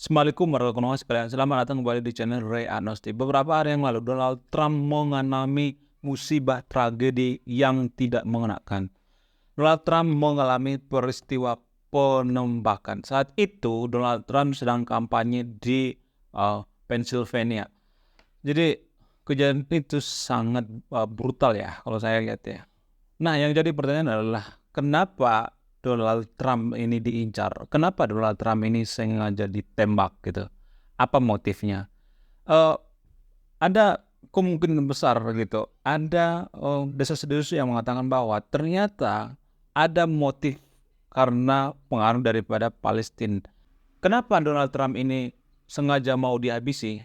Assalamualaikum warahmatullahi wabarakatuh sekalian. Selamat datang kembali di channel Ray Agnostik. Beberapa hari yang lalu, Donald Trump mengalami musibah tragedi yang tidak mengenakan. Donald Trump mengalami peristiwa penembakan. Saat itu, Donald Trump sedang kampanye di Pennsylvania. Jadi, kejadian itu sangat brutal ya, kalau saya lihat ya. Nah, yang jadi pertanyaan adalah, kenapa Donald Trump ini diincar? Kenapa Donald Trump ini sengaja ditembak gitu? Apa motifnya? Eh, ada kemungkinan besar gitu. Ada desas-desus yang mengatakan bahwa ternyata ada motif karena pengaruh daripada Palestina. Kenapa Donald Trump ini sengaja mau dihabisi?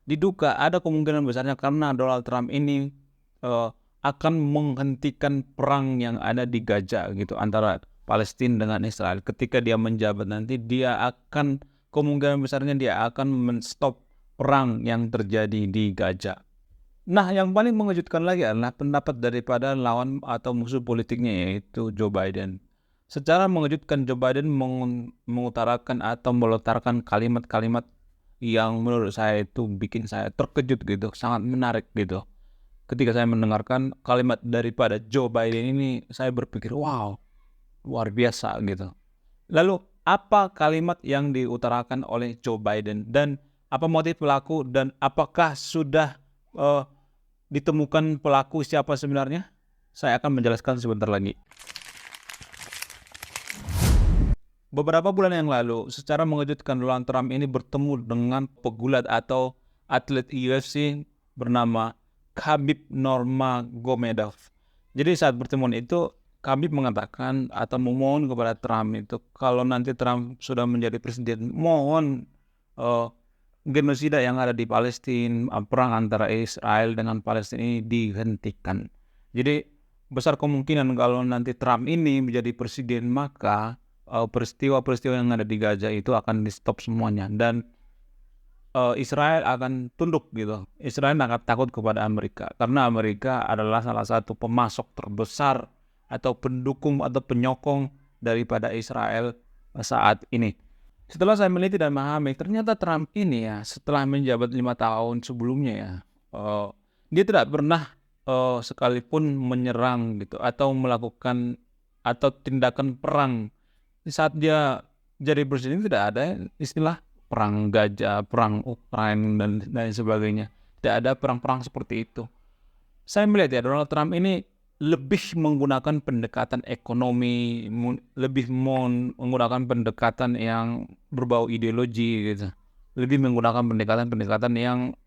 Diduga ada kemungkinan besarnya karena Donald Trump ini eh, akan menghentikan perang yang ada di Gaza gitu antara Palestina dengan Israel. Ketika dia menjabat nanti, dia akan kemungkinan besarnya dia akan menstop perang yang terjadi di Gaza. Nah, yang paling mengejutkan lagi adalah pendapat daripada lawan atau musuh politiknya, yaitu Joe Biden. Secara mengejutkan, Joe Biden mengutarakan atau melontarkan kalimat-kalimat yang menurut saya itu bikin saya terkejut gitu, sangat menarik gitu. Ketika saya mendengarkan kalimat daripada Joe Biden ini, saya berpikir, wow, luar biasa gitu. Lalu, apa kalimat yang diutarakan oleh Joe Biden dan apa motif pelaku dan apakah sudah ditemukan pelaku siapa sebenarnya? Saya akan menjelaskan sebentar lagi. Beberapa bulan yang lalu, secara mengejutkan Donald Trump ini bertemu dengan pegulat atau atlet UFC bernama Khabib Nurmagomedov. Jadi saat pertemuan itu, Khabib mengatakan atau memohon kepada Trump itu kalau nanti Trump sudah menjadi presiden, mohon genosida yang ada di Palestina, perang antara Israel dengan Palestina ini dihentikan. Jadi besar kemungkinan kalau nanti Trump ini menjadi presiden, maka peristiwa-peristiwa yang ada di Gaza itu akan di stop semuanya dan Israel akan tunduk gitu. Israel akan takut kepada Amerika karena Amerika adalah salah satu pemasok terbesar atau pendukung atau penyokong daripada Israel saat ini. Setelah saya meneliti dan memahami, ternyata Trump ini ya setelah menjabat 5 tahun sebelumnya ya, dia tidak pernah sekalipun menyerang gitu atau melakukan atau tindakan perang. Saat dia jadi presiden tidak ada istilah perang Gaza, perang Ukraina dan lain sebagainya. Tidak ada perang-perang seperti itu. Saya melihat ya Donald Trump ini lebih menggunakan pendekatan ekonomi, lebih menggunakan pendekatan yang berbau ideologi gitu. Lebih menggunakan pendekatan-pendekatan yang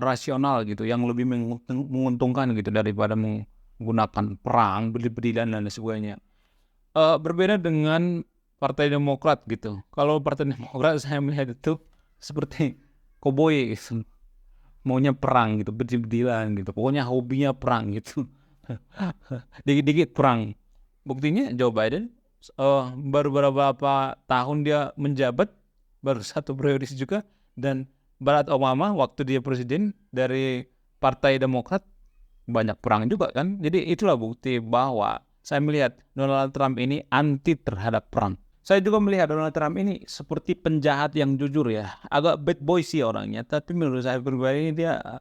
rasional gitu, yang lebih menguntungkan gitu daripada menggunakan perang, beli-belian dan lain sebagainya. Berbeda dengan Partai Demokrat gitu. Kalau Partai Demokrat saya melihat itu seperti koboi gitu. Maunya perang gitu, berdil-bedilan gitu. Pokoknya hobinya perang gitu. Dikit-dikit perang. Buktinya Joe Biden baru beberapa tahun dia menjabat, baru 1 periode juga, dan Barack Obama waktu dia presiden dari Partai Demokrat banyak perang juga kan. Jadi itulah bukti bahwa saya melihat Donald Trump ini anti terhadap perang. Saya juga melihat Donald Trump ini seperti penjahat yang jujur ya. Agak bad boy sih orangnya, tapi menurut saya pribadi dia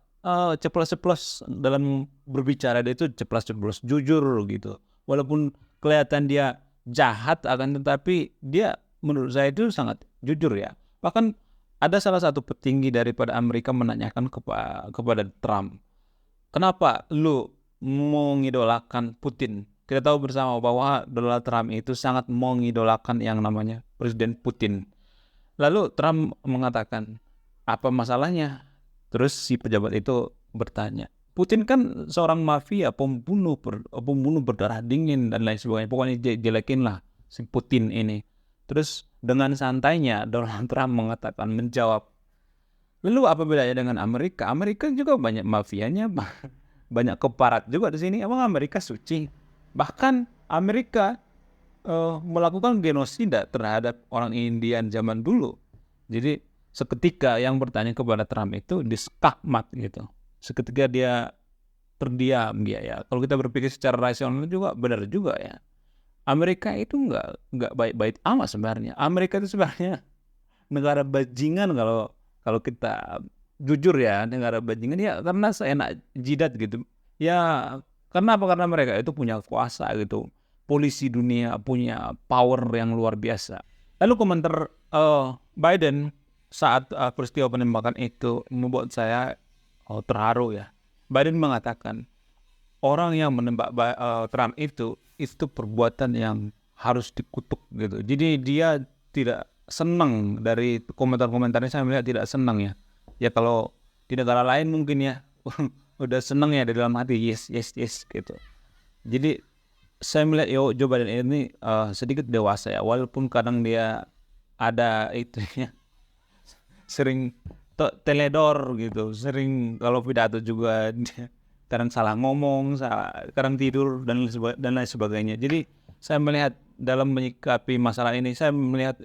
ceplos-ceplos dalam berbicara. Dia itu ceplos-ceplos, jujur gitu. Walaupun kelihatan dia jahat, akan tetapi dia menurut saya itu sangat jujur ya. Bahkan ada salah satu petinggi daripada Amerika menanyakan kepada Trump, kenapa lu mengidolakan Putin? Kita tahu bersama bahwa Donald Trump itu sangat mengidolakan yang namanya Presiden Putin. Lalu Trump mengatakan, apa masalahnya? Terus si pejabat itu bertanya, Putin kan seorang mafia, pembunuh berdarah dingin dan lain sebagainya. Pokoknya jelekin lah si Putin ini. Terus dengan santainya Donald Trump menjawab, lalu apa bedanya dengan Amerika? Amerika juga banyak mafianya, banyak keparat juga di sini. Emang Amerika suci? Bahkan Amerika melakukan genosida terhadap orang Indian zaman dulu. Jadi seketika yang bertanya kepada Trump itu diskakmat gitu. Seketika dia terdiam dia ya. Kalau kita berpikir secara rasional juga benar juga ya. Amerika itu nggak baik-baik amat sebenarnya. Amerika itu sebenarnya negara bajingan kalau kalau kita jujur ya, negara bajingan ya karena seenak jidat gitu. Ya karena apa? Karena mereka itu punya kuasa gitu. Polisi dunia punya power yang luar biasa. Lalu komentar Biden saat peristiwa penembakan itu membuat saya terharu ya. Biden mengatakan orang yang menembak Trump itu perbuatan yang harus dikutuk gitu. Jadi dia tidak senang dari komentar-komentarnya, saya melihat tidak senang ya. Ya kalau di negara lain mungkin ya udah senang ya di dalam hati, yes yes yes gitu. Jadi saya melihat Joe Biden ini sedikit dewasa ya, walaupun kadang dia ada itu ya sering teledor gitu, sering kalau pidato juga dia kadang salah ngomong, kadang tidur dan lain sebagainya. Jadi saya melihat dalam menyikapi masalah ini, saya melihat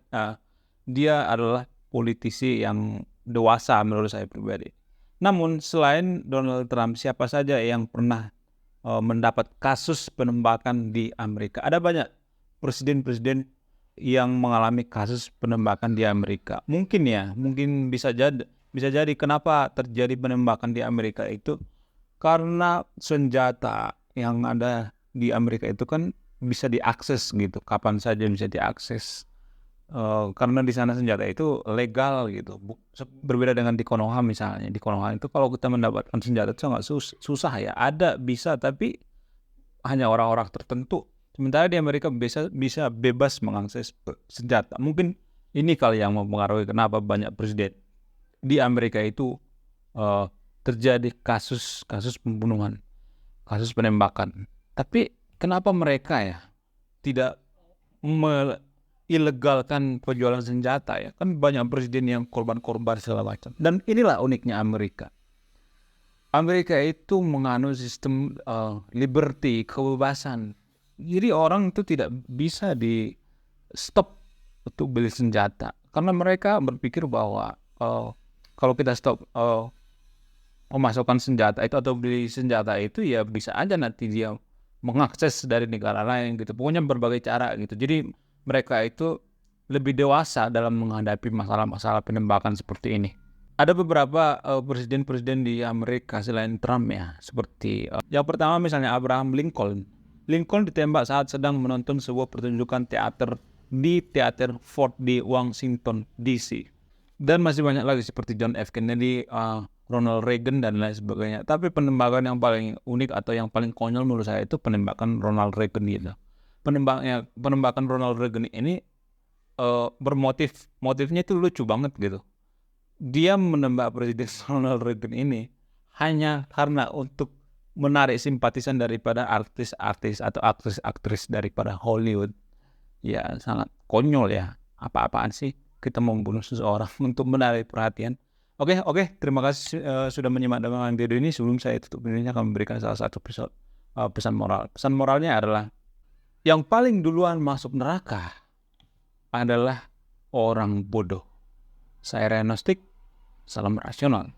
dia adalah politisi yang dewasa menurut saya pribadi. Namun selain Donald Trump, siapa saja yang pernah mendapat kasus penembakan di Amerika? Ada banyak presiden-presiden yang mengalami kasus penembakan di Amerika. Mungkin bisa jadi kenapa terjadi penembakan di Amerika itu karena senjata yang ada di Amerika itu kan bisa diakses gitu, kapan saja bisa diakses. Karena di sana senjata itu legal gitu, berbeda dengan di Konoha misalnya. Di Konoha itu kalau kita mendapatkan senjata itu sangat susah ya. Ada bisa tapi hanya orang-orang tertentu. Sementara di Amerika bisa bebas mengakses senjata. Mungkin ini kali yang mempengaruhi kenapa banyak presiden di Amerika itu terjadi kasus pembunuhan, kasus penembakan. Tapi kenapa mereka ya tidak ilegalkan penjualan senjata ya? Kan banyak presiden yang korban-korban segala macam. Dan inilah uniknya Amerika. Amerika itu menganut sistem liberty, kebebasan. Jadi orang itu tidak bisa di stop untuk beli senjata. Karena mereka berpikir bahwa kalau kita stop memasukkan senjata itu atau beli senjata itu ya bisa aja nanti dia mengakses dari negara lain gitu. Pokoknya berbagai cara gitu. Jadi mereka itu lebih dewasa dalam menghadapi masalah-masalah penembakan seperti ini. Ada beberapa presiden-presiden di Amerika selain Trump ya. Seperti yang pertama misalnya Abraham Lincoln. Lincoln ditembak saat sedang menonton sebuah pertunjukan teater di Teater Ford di Washington DC. Dan masih banyak lagi seperti John F. Kennedy, Ronald Reagan dan lain sebagainya. Tapi penembakan yang paling unik atau yang paling konyol menurut saya itu penembakan Ronald Reagan gitu. Penembakan Ronald Reagan ini motifnya itu lucu banget gitu. Dia menembak Presiden Ronald Reagan ini hanya karena untuk menarik simpatisan daripada artis-artis atau aktris-aktris daripada Hollywood. Ya sangat konyol ya. Apa-apaan sih kita membunuh seseorang untuk menarik perhatian. Oke, terima kasih sudah menyimak dengan video ini. Sebelum saya tutup videonya akan memberikan salah satu pesan moral. Pesan moralnya adalah yang paling duluan masuk neraka adalah orang bodoh. Saya Renostik, salam rasional.